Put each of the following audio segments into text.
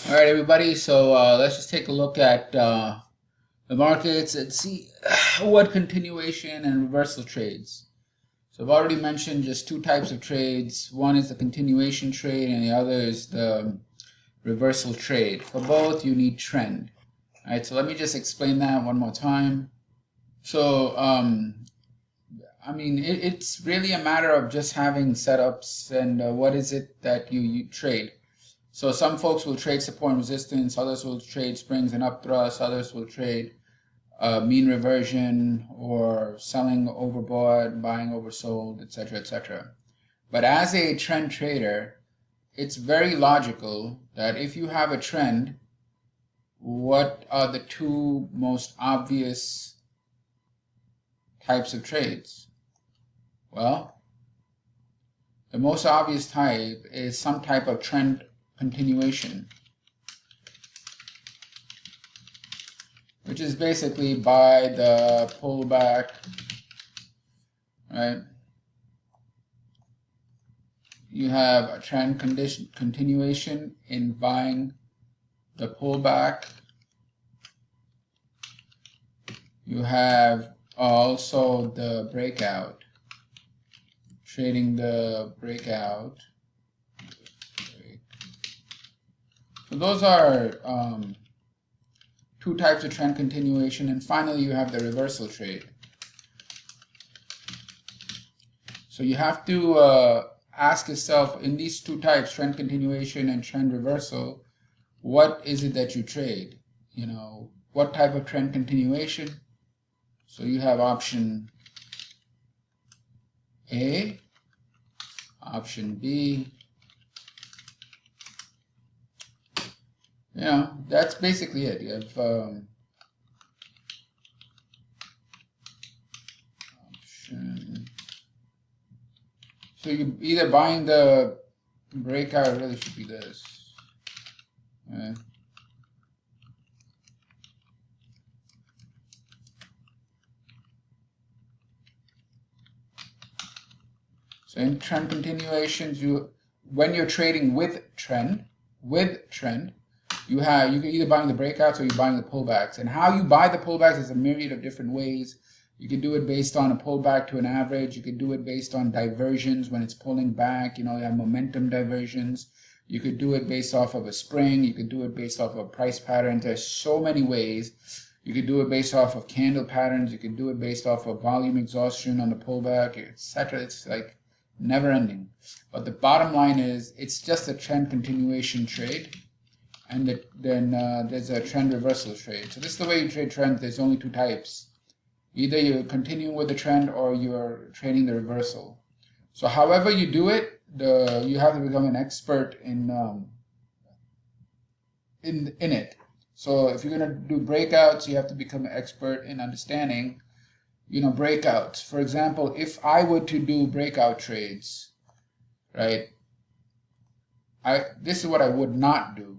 All right, everybody. So let's just take a look at the markets and see what continuation and reversal trades. So I've already mentioned just two types of trades. One is the continuation trade, and the other is the reversal trade. For both, you need trend. All right. So let me just explain that one more time. So it's really a matter of just having setups and what is it that you trade. So some folks will trade support and resistance, others will trade springs and upthrusts, others will trade mean reversion or selling overbought, buying oversold, etc., etc. But as a trend trader, it's very logical that if you have a trend, what are the two most obvious types of trades? Well, the most obvious type is some type of trend continuation, which is basically buy the pullback, right? You have a trend continuation in buying the pullback. You have also the breakout, trading the breakout. So those are two types of trend continuation, and finally you have the reversal trade. So you have to ask yourself, in these two types, trend continuation and trend reversal, what is it that you trade? You know, what type of trend continuation? So you have option A, option B. That's basically it. You have option. So you either buying the breakout, it really should be this. Okay. So in trend continuations, when you're trading with trend, you can either buying the breakouts or you're buying the pullbacks. And how you buy the pullbacks is a myriad of different ways. You can do it based on a pullback to an average. You can do it based on diversions when it's pulling back. You have momentum diversions. You could do it based off of a spring. You could do it based off of a price pattern. There's so many ways. You could do it based off of candle patterns. You could do it based off of volume exhaustion on the pullback, etc. It's like never ending. But the bottom line is it's just a trend continuation trade. And then there's a trend reversal trade. So this is the way you trade trends. There's only two types. Either you're continuing with the trend or you're trading the reversal. So however you do it, you have to become an expert in it. So if you're going to do breakouts, you have to become an expert in understanding, breakouts. For example, if I were to do breakout trades, right, this is what I would not do.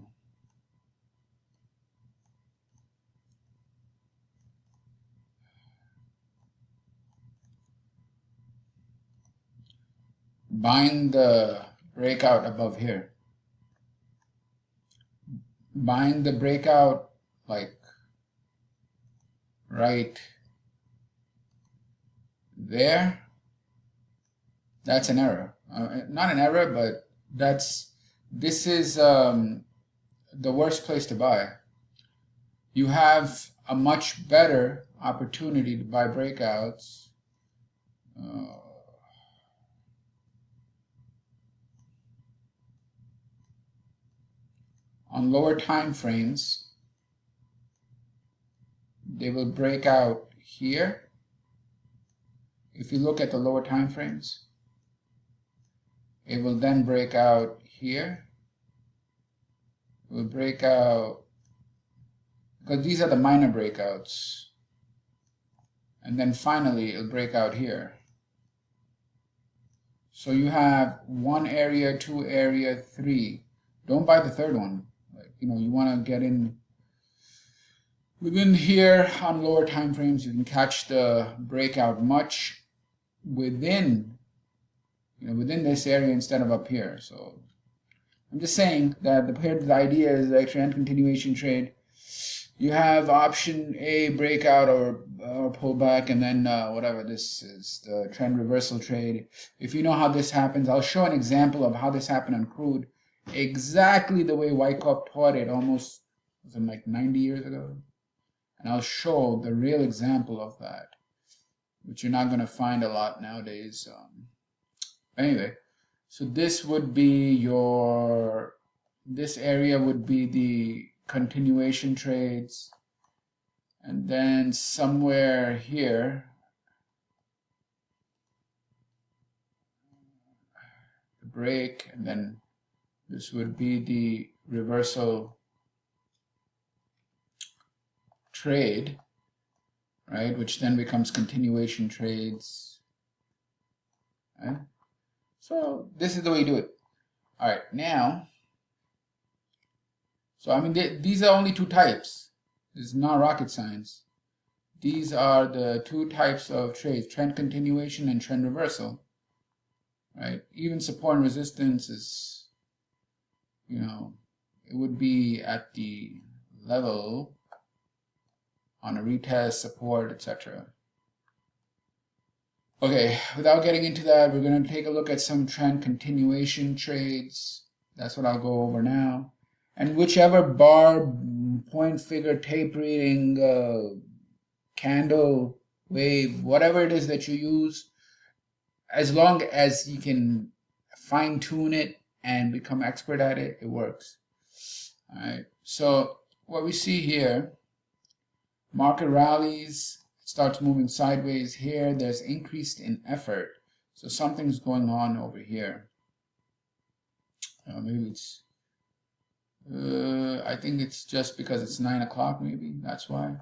Buying the breakout above here. Buying the breakout like right there. That's an error. Not an error, but this is the worst place to buy. You have a much better opportunity to buy breakouts on lower time frames. They will break out here. If you look at the lower time frames, it will then break out here. It will break out, because these are the minor breakouts. And then finally, it'll break out here. So you have one area, two area, three. Don't buy the third one. You want to get in within here on lower time frames. You can catch the breakout much within this area instead of up here. So I'm just saying that the idea is like trend continuation trade. You have option A, breakout or pullback, and then whatever this is, the trend reversal trade. If you know how this happens, I'll show an example of how this happened on crude, exactly the way Wyckoff taught it almost, was it like 90 years ago? And I'll show the real example of that, which you're not going to find a lot nowadays. Anyway, so this would be your, this area would be the continuation trades, and then somewhere here the break, and then this would be the reversal trade, right, which then becomes continuation trades, right? So this is the way you do it. All right, now, so I mean these are only two types. This is not rocket science. These are the two types of trades: trend continuation and trend reversal, right? Even support and resistance is, you know, it would be at the level on a retest, support, etc. Okay, without getting into that, we're going to take a look at some trend continuation trades. That's what I'll go over now. And whichever bar, point figure, tape reading, candle, wave, whatever it is that you use, as long as you can fine tune it and become expert at it, it works. All right, so what we see here, market rallies, starts moving sideways here. There's increased in effort. So something's going on over here. Maybe it's, I think it's just because it's 9 o'clock, maybe that's why.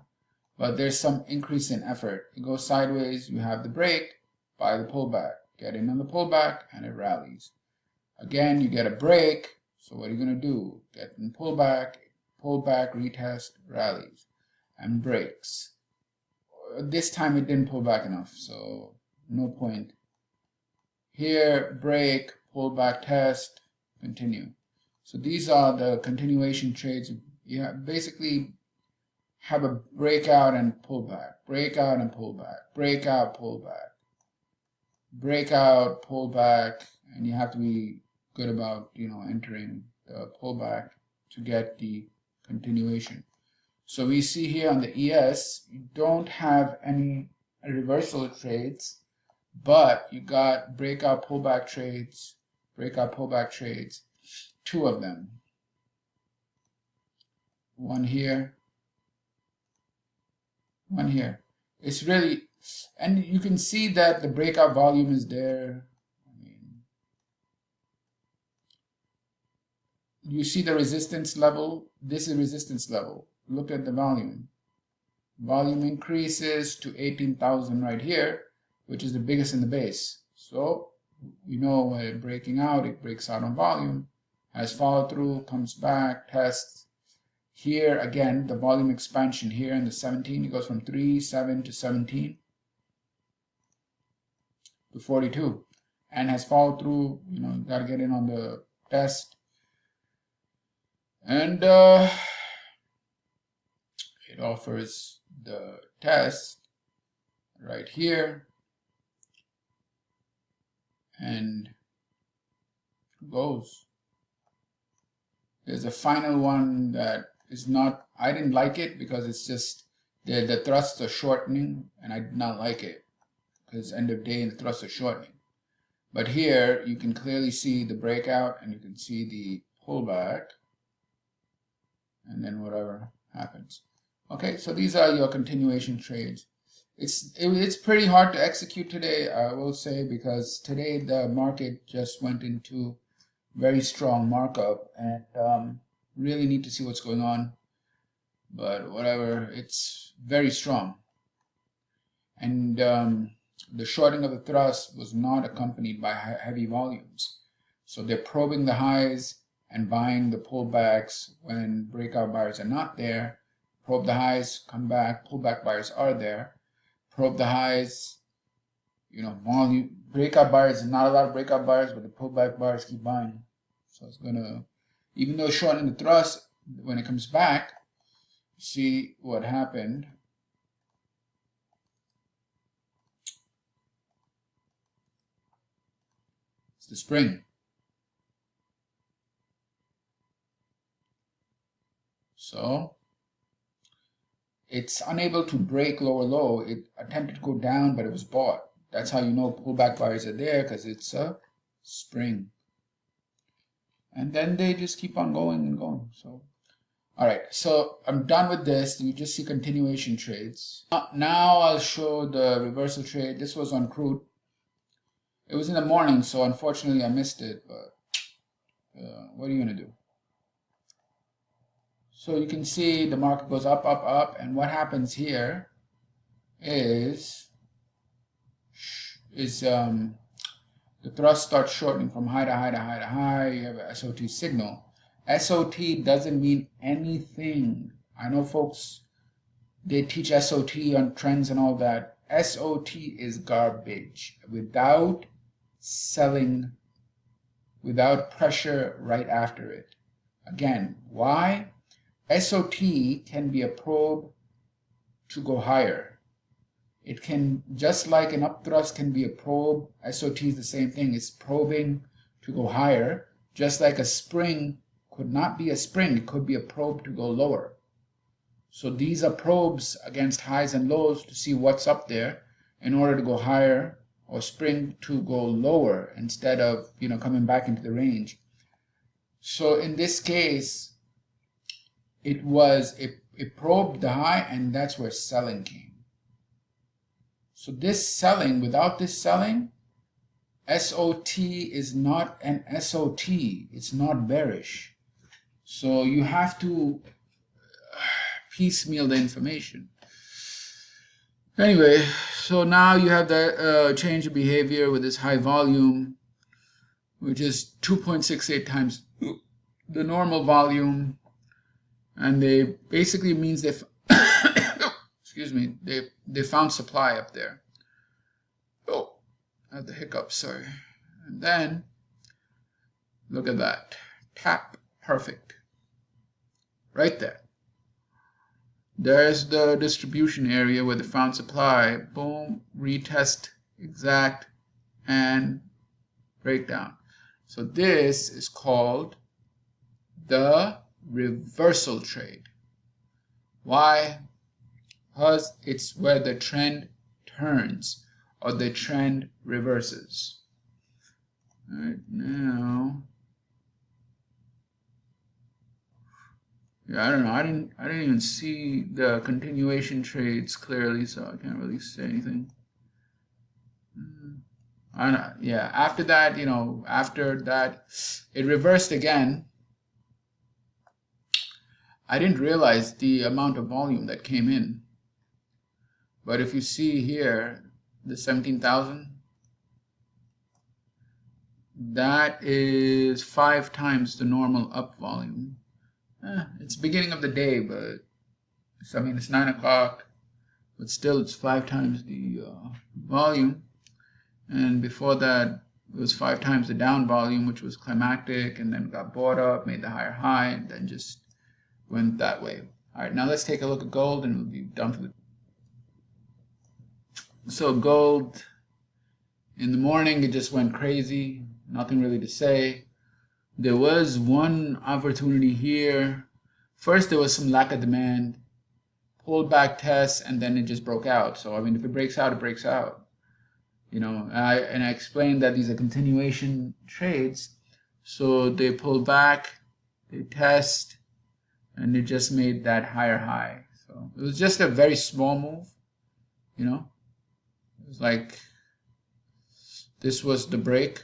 But there's some increase in effort. It goes sideways, you have the break, buy the pullback. Get in on the pullback, and it rallies. Again, you get a break, so what are you going to do? Get in pullback, retest, rallies, and breaks. This time it didn't pull back enough, so no point. Here, break, pull back, test, continue. So these are the continuation trades. You basically have a breakout and pullback, breakout and pullback, breakout, pullback, breakout, pullback, and you have to be good about, you know, entering the pullback to get the continuation. So we see here on the ES, you don't have any reversal trades, but you got breakout pullback trades, two of them. One here, one here. It's really, and you can see that the breakout volume is there. I mean, you see the resistance level. This is resistance level. Look at the volume. Volume increases to 18,000 right here, which is the biggest in the base. So we know when it's breaking out, it breaks out on volume, has follow through, comes back, tests. Here again, the volume expansion here in the 17, it goes from 3, 7 to 17 to 42, and has followed through. You know, got to get in on the test, and it offers the test right here, and goes. There's a final one that is not, I didn't like it because it's just the thrusts are shortening, and I did not like it because end of day the thrusts are shortening. But here you can clearly see the breakout, and you can see the pullback, and then whatever happens. Okay, so these are your continuation trades. It's pretty hard to execute today, I will say, because today the market just went into very strong markup, and really need to see what's going on. But whatever, it's very strong. And the shorting of the thrust was not accompanied by heavy volumes. So they're probing the highs and buying the pullbacks when breakout buyers are not there. Probe the highs, come back, pullback buyers are there. Probe the highs, you know, volume, breakout buyers, not a lot of breakout buyers, but the pullback buyers keep buying. So it's gonna, even though shortening the thrust, when it comes back, see what happened. It's the spring. So it's unable to break lower low. It attempted to go down, but it was bought. That's how you know pullback buyers are there, because it's a spring. And then they just keep on going and going. So, all right, so I'm done with this. You just see continuation trades. Now I'll show the reversal trade. This was on crude. It was in the morning, so unfortunately I missed it, but what are you going to do? So you can see the market goes up, up, up, and what happens here is the thrust starts shortening from high to high to high to high. You have a SOT signal. SOT doesn't mean anything. I know folks, they teach SOT on trends and all that. SOT is garbage. Without selling, without pressure right after it. Again, why? SOT can be a probe to go higher. It can, just like an upthrust can be a probe, SOT is the same thing. It's probing to go higher, just like a spring could not be a spring. It could be a probe to go lower. So these are probes against highs and lows to see what's up there in order to go higher, or spring to go lower instead of, coming back into the range. So in this case, it probed the high, and that's where selling came. So this selling, without this selling, SOT is not an SOT. It's not bearish. So you have to piecemeal the information. Anyway, so now you have the change of behavior with this high volume, which is 2.68 times the normal volume. And they basically means they excuse me, they found supply up there. Oh, I had the hiccup, sorry. And then look at that. Tap, perfect. Right there. There's the distribution area where they found supply. Boom, retest, exact, and breakdown. So this is called the reversal trade. Why? Because it's where the trend turns or the trend reverses. All right, now, I don't know. I didn't even see the continuation trades clearly, so I can't really say anything. I don't know. Yeah, after that, after that, it reversed again. I didn't realize the amount of volume that came in. But if you see here, the 17,000, that is 5 times the normal up volume. It's beginning of the day, but it's 9 o'clock, but still it's 5 times the volume. And before that, it was 5 times the down volume, which was climactic, and then got bought up, made the higher high, and then just went that way. All right, now let's take a look at gold, and we'll be done for the. So gold, in the morning, it just went crazy. Nothing really to say. There was one opportunity here. First, there was some lack of demand, pulled back tests, and then it just broke out. So, if it breaks out, it breaks out. I explained that these are continuation trades. So they pull back, they test, and it just made that higher high. So it was just a very small move, It was like, this was the break.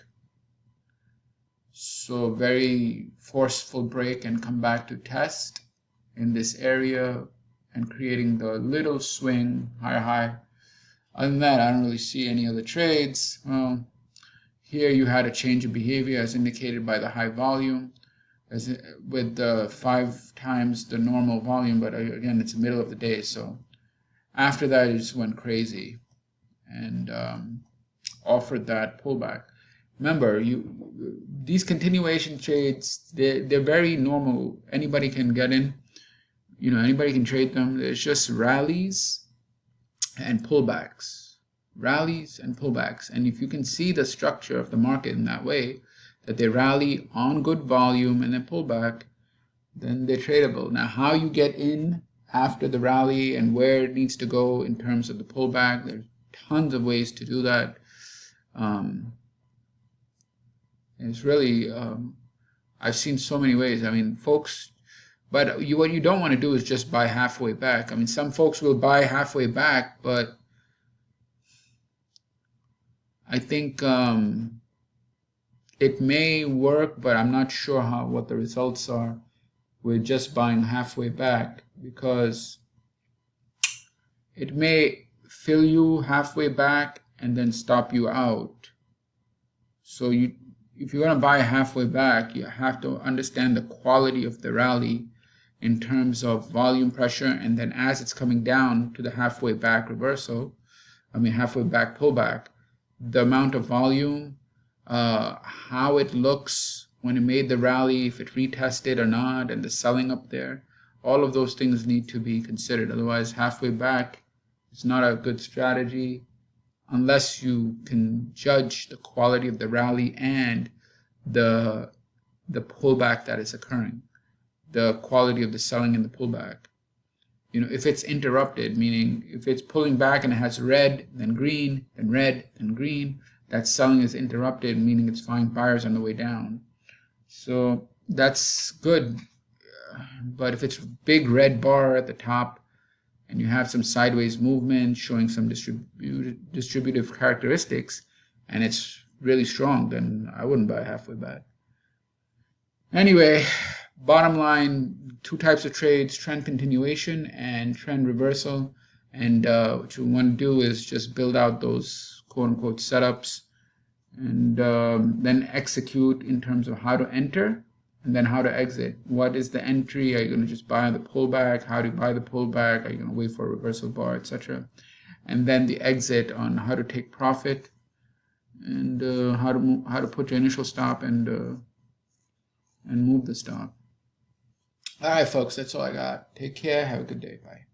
So very forceful break and come back to test in this area and creating the little swing, higher high. Other than that, I don't really see any other trades. Well, here you had a change of behavior as indicated by the high volume, with the 5 times the normal volume, but again, it's the middle of the day, so after that, it just went crazy and offered that pullback. remember, these continuation trades, they're very normal. Anybody can get in. Anybody can trade them. It's just rallies and pullbacks. Rallies and pullbacks. And if you can see the structure of the market in that way, that they rally on good volume and then pull back, then they're tradable. Now, how you get in after the rally and where it needs to go in terms of the pullback, there's tons of ways to do that. It's really, I've seen so many ways. I mean, folks, but what you don't want to do is just buy halfway back. I mean, some folks will buy halfway back, but I think it may work, but I'm not sure what the results are with just buying halfway back, because it may fill you halfway back and then stop you out. So if you're going to buy halfway back, you have to understand the quality of the rally in terms of volume pressure, and then as it's coming down to the halfway back reversal, halfway back pullback, the amount of volume, how it looks when it made the rally, if it retested or not, and the selling up there, all of those things need to be considered. Otherwise, halfway back is not a good strategy unless you can judge the quality of the rally and the pullback that is occurring, the quality of the selling and the pullback. If it's interrupted, meaning if it's pulling back and it has red, then green, then red, then green, that selling is interrupted, meaning it's finding buyers on the way down. So that's good. But if it's a big red bar at the top and you have some sideways movement showing some distributive characteristics, and it's really strong, then I wouldn't buy halfway back. Anyway, bottom line, two types of trades: trend continuation and trend reversal. And what you want to do is just build out those quote-unquote setups, and then execute in terms of how to enter and then how to exit. What is the entry? Are you going to just buy the pullback? How do you buy the pullback? Are you going to wait for a reversal bar, etc.? And then the exit on how to take profit, and how to put your initial stop and move the stop. All right, folks, that's all I got. Take care. Have a good day. Bye.